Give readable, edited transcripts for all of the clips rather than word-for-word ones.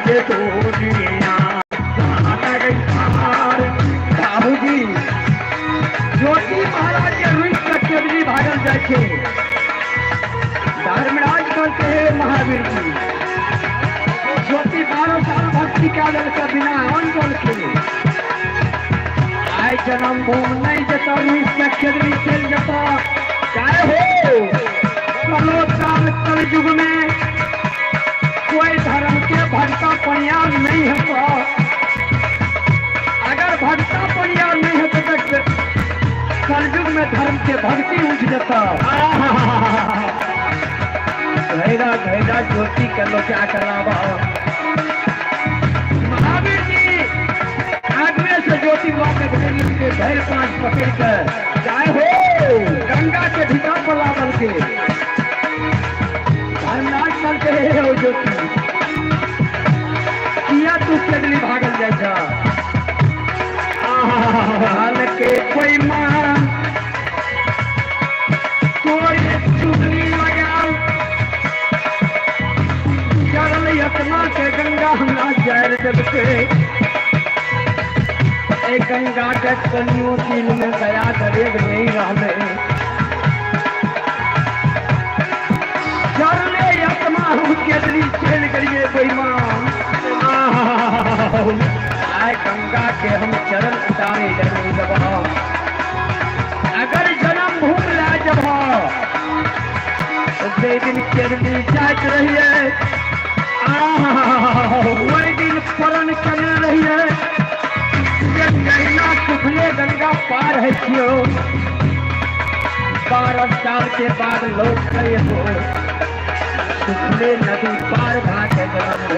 ये तो दुनिया बाबूजी ज्योति महाराज के रुई का केवली भागल जाए धर्मराज करते हैं महावीर जी ज्योति 12 साल भक्ति का लड़का बिना अन्न बोल के आय जन्म भूमि नहीं जता रुई का केवली चल जाता चाहे हो कलोत्ताल कल युग में कोई धर्म के भटका परियान नहीं है तो अगर भटका परियान नहीं है तो कलयुग में धर्म के भक्ति उठ जाता घैरा घैरा ज्योति कर लो क्या करना महावीर जी आगे से ज्योति के धैर्य 5 पकड़ कर चाहे हो गंगा के भितर पर लावल के धर्मराज करते हो ज्योति किया तू केवली भागल जाए हाल के कोई मान कोई चुगली लगाओ चल यतना के गंगा हमरा जाए जब के गंगा के कनियों दिल में दया करे नहीं रहने चले यतना हम केवली चल करिए बेईमान आय गंगा के हम चरण उतारे जरूर जब अगर जन्म भूमि ला जब तो दिन केवली जात रही है वही दिन परण चल रही है गंगा सुखले गंगा पार है क्यों 12 साल के बाद लोग खड़े हो सुखले नदी पार घाटे जन्म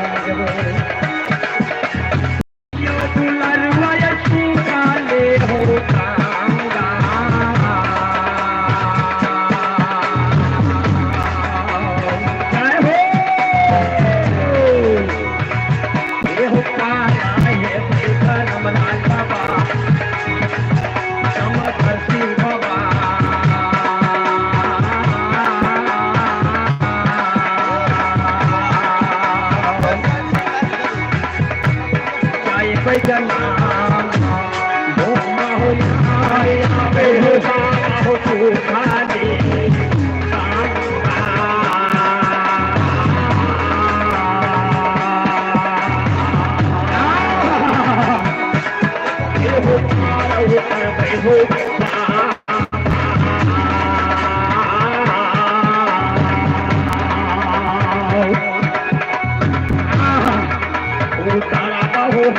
भूमि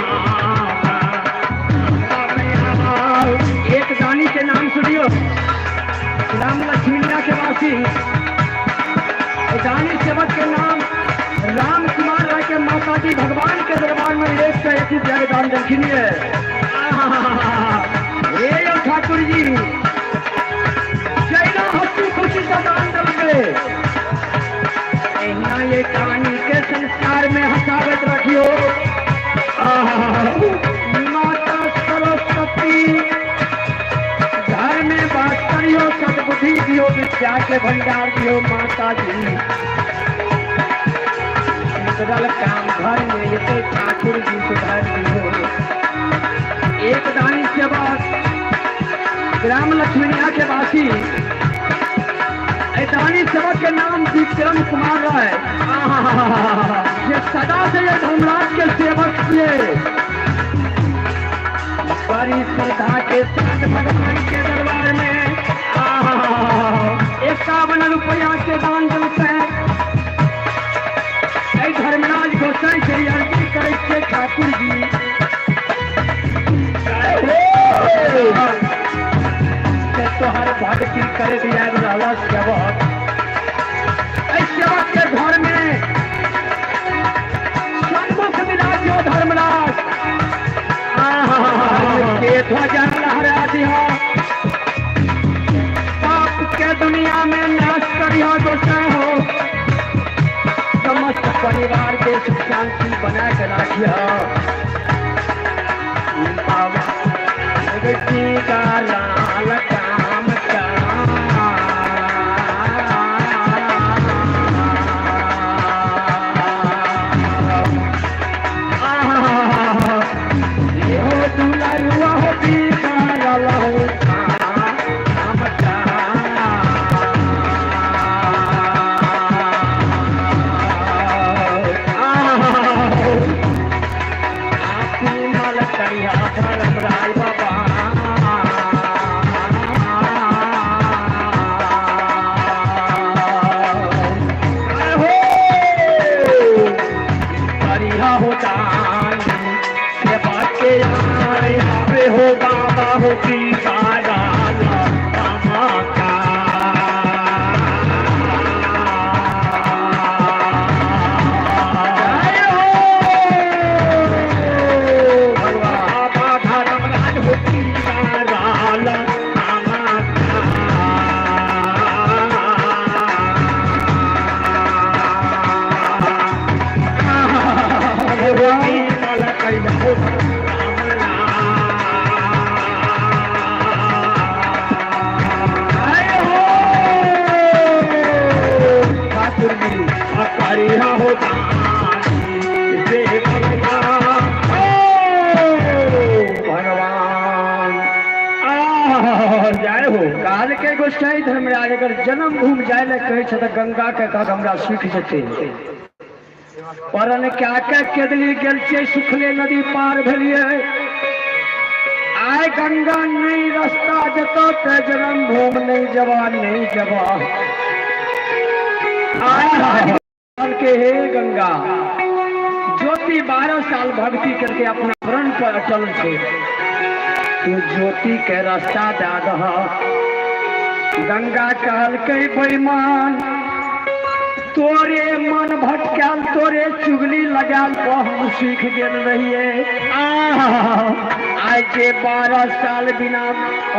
एक गानी के नाम सुनियो राम लक्ष्मणिया के वासी गानी सेवक के नाम राम कुमार राय के माता जी भगवान के दरबार में लेट कर ऐसी जगदान देखनी है ये ठाकुर जी चैना हंसी खुशी का दान दल के ये कहानी के संस्कार में हंसावत रखियो माता सरस्वती घर में बात करियो सदबुद्धि दियो विद्या के भंडार दियो माता जी सरल काम घर में ये तो ठाकुर जी सुधार दियो एक दानी के बाद ग्राम लक्ष्मणिया के वासी दानी सेवक के नाम विक्रम कुमार राय ये सदा से ये धर्मराज के सेवक थे बड़ी श्रद्धा के साथ भगवान के दरबार में 51 रुपया के दान देते हैं धर्मराज गोसाई से अर्जी करे ठाकुर जी तो हर भक्ति करे दिया सेवक सेवक के घर में सम्मुख मिला जो धर्मराज ध्वजा लहरा दिया पाप के दुनिया में नाश करियो दोषा हो समस्त परिवार के सुख शांति बना कर रखियो का लाल काम का से भगवान जय हो। काल के गोसाई धर्मराज अगर जन्म भूमि जाए ले कहे छ त गंगा के कह हमरा सुख जते परन क्या के केदली गेल छे सुखले नदी पार भेलिए आय गंगा नहीं रास्ता जतो ते जन्म भूमि नहीं जवा नहीं जवा आय के हे गंगा ज्योति 12 साल भक्ति करके अपना प्रण पर अटल छे तू ज्योति के रास्ता दे दह गंगा कहल के बेईमान तोरे मन भटकाल तोरे चुगली लगाल तो हम सीख गेल रहिए आज जे 12 साल बिना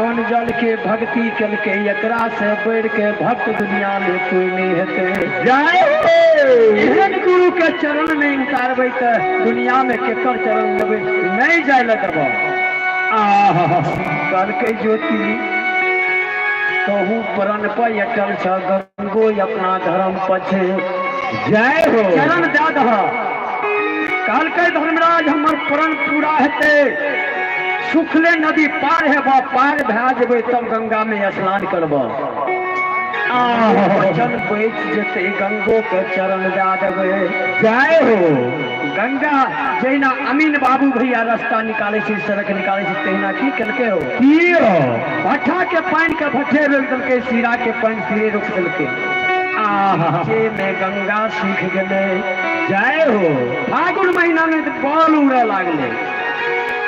अन्न जल के भक्ति कल के एकरा से बढ़ के भक्त दुनिया में कोई नहीं हेते जय गुरु के चरण में उतारबे त दुनिया में केकर चरण लेबे नहीं जाय लगबो कल के ज्योति कहू प्रण पर अटल छ गंगो अपना धर्म पछे जय हो चरण दे दह काल के धर्मराज हमर प्रण पूरा हेते सुखले नदी पार हेबा पार भए जेबै तब गंगा में स्नान करबो वचन बैठ जेते गंगो के चरण दे देबै जय हो गंगा जैना अमीन बाबू भैया रास्ता निकाले से सड़क निकाले से तहिना की करके हो की हो भट्ठा के पानी के भट्ठे रोक दलके सीरा के पानी सिरे रोक दलके जे में गंगा सूख गेले जय हो फागुन महीना में बॉल उड़े लागले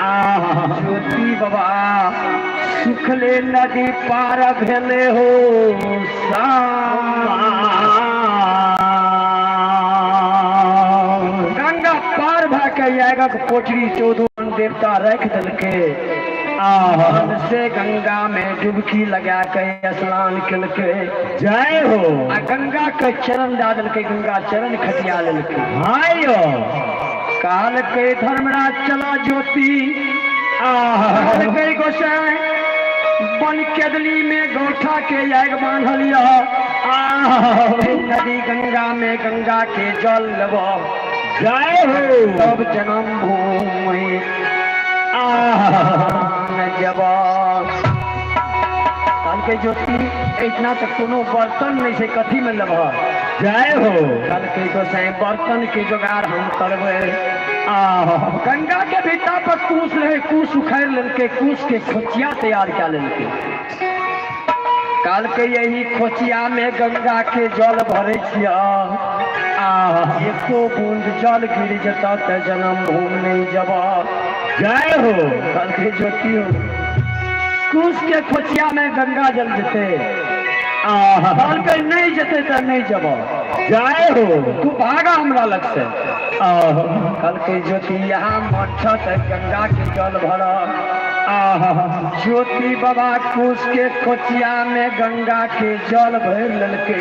ज्योति बाबा सुखले नदी पार भेले हो गंगा पार भके पोटरी 14 देवता रख दलके से गंगा में डुबकी लगा के स्नान कलके जय हो गंगा के चरण डाल के गंगा चरण खटिया ललके हाय काल के धर्मराज चला ज्योति गोसाई बन केदली में गौठा के आग बांधलिया नदी गंगा में गंगा के जल लेब जय हो तब जन्म भूमि जब काल के ज्योति इतना तक कोनो बर्तन नहीं से कथी में लेब जय हो काल के गोसाई बर्तन के जुगाड़ हम करबे गंगा के बेटा पर कूस रहे कूस उखाड़ लेके कूस के खोचिया तैयार कर लेके काल के यही खोचिया में गंगा के जल भरे छिया एको बूंद जल गिर जता त जन्म भूमि नहीं जबा जय हो काल के ज्योति हो कूस के खोचिया में गंगा जल जते काल के नहीं जते त नहीं जबा जय हो तू भागा हमरा लग से कल के ज्योति यहाँ मठा तक गंगा के जल भरा ज्योति बाबा कूस के खोचिया में गंगा के जल भर ललके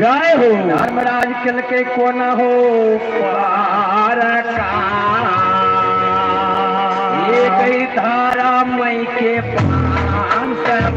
जय हो धर्मराज कल के कोना हो पार ये गई धारा मई के पान कर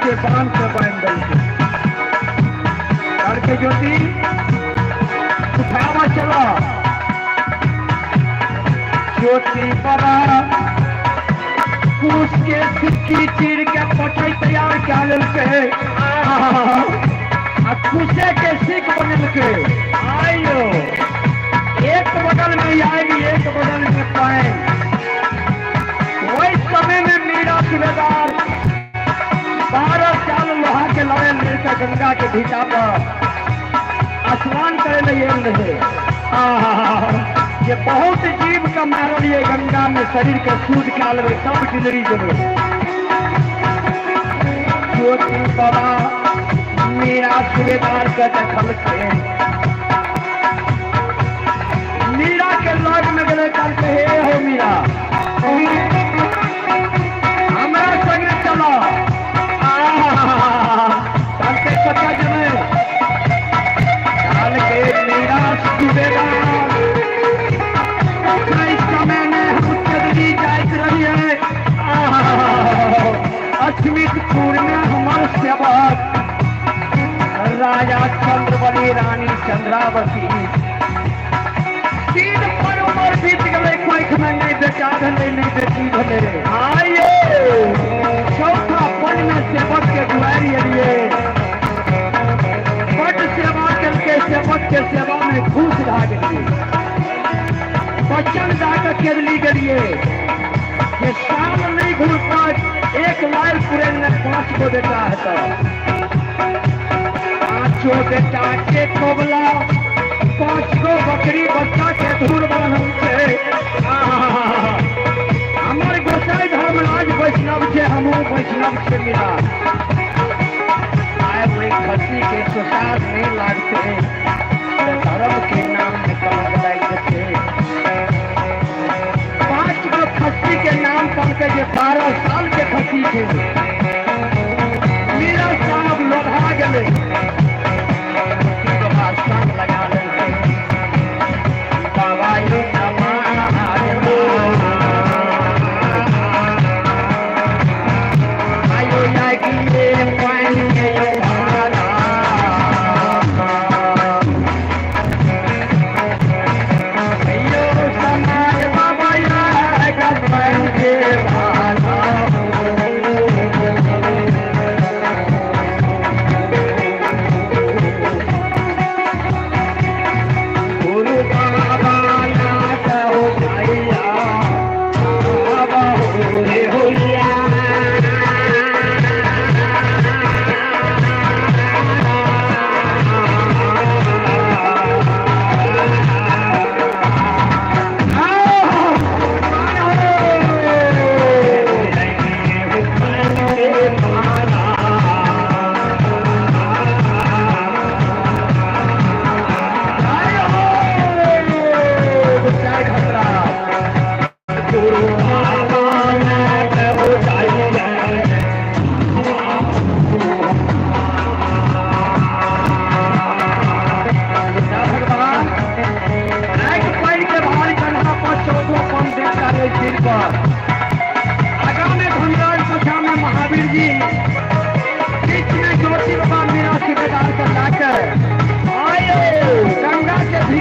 के बांध के बांध गई करके ज्योति उठावा चला ज्योति बाबा पूछ के सिक्की चीर के पटई तैयार क्या लेके खुशे के सिख बनल के आइयो एक बगल में आएगी एक बगल में पाए वही समय में मीरा सूबेदार 12 साल लोहा के लड़े लेकर गंगा के भीटा पर स्नान करे लगे रहे ये बहुत जीव का मारल ये गंगा में शरीर के सूद काल में सब गिलरी जमे ज्योति बाबा मीरा सूबेदार के दखल के मीरा के लग में गले चल के हे हो मीरा हमारा संग चलो चलते सच्चा जमे चल के मीरा सूबेदार इस समय में हम चलनी जाइत रही है अश्मितपुर में हमारे सेवक राजा चंद्रवली रानी चंद्रावती 3 पर उम्र बीत गए कोई में नहीं बेचा धले नहीं बेची धले आइए चौथा पद में सेवक के दुआरी लिए पद सेवा करके सेवक के सेवा में घूस भाग गई बच्चन जाकर केरली गलिए ये साल नहीं घूमता 1 लाख पूरे ने 5 को बेटा है तो 5 बेटा के कोबला 5 को बकरी बच्चा के धूल बांधल से हमारे गोसाई धर्मराज वैष्णव से हम वैष्णव से मिला आए बड़ी खसी के सुसाद नहीं लागते धर्म के नाम में कलंक लगते 5 को खसी के नाम पर के 12 साल के खसी थे मेरा साहब लोधा गए संग लगा ले बाबा ये आयो लागी ये पानी के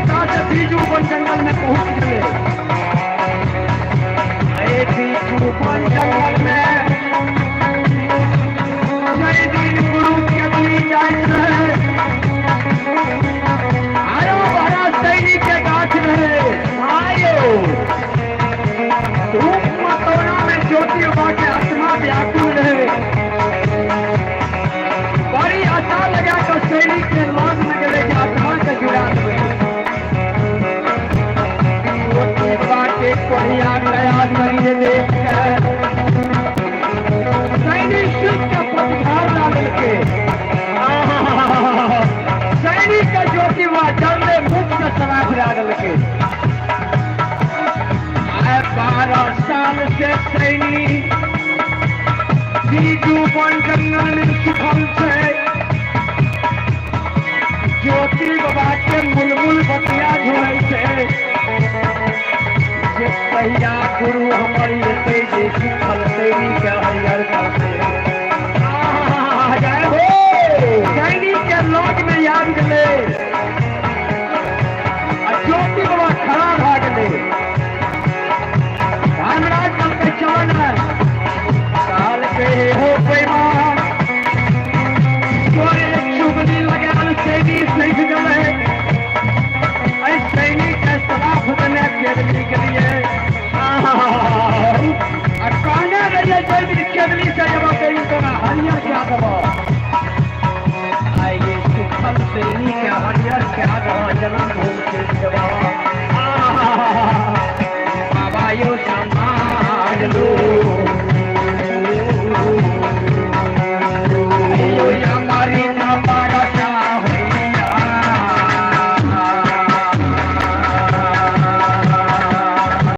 जंगल में पहुंच गए जंगल में कई दिन गुरु के भी जाइत रहे आयो बड़ा सैनिक के गाछ रहे आयो धूप मतौना में ज्योति बाबा के आत्मा व्याकुल रहे बड़ी आशा लगा तो सैनिक के लौट में गए आत्मा से जुड़ा हुए बढ़िया नया शरीर देखकर सैनिक का प्रतिभार डाल के सैनिक का ज्योति हुआ जल्दे मुक्त सराफ डाल के 12 साल से सैनिक बीजू वन जंगल में सुखल से ज्योति बाबा के मुलमुल बतिया धोए से पहिया गुरु हमारी सिखल सैनी के हरियर करते गेले ज्योति बाबा खड़ा भा गेले धर्मराज कल के चलन काल के हो पैमान तोरे चुगली लगाल सैनी सही गए सैनी के सलाफ देने केदली के लिए कहने रहिए जैदी केदली से जब कहीं तो हरियर क्या दबा आइए सुखल सैनी के हरियर क्या दबा जन्म भूमि के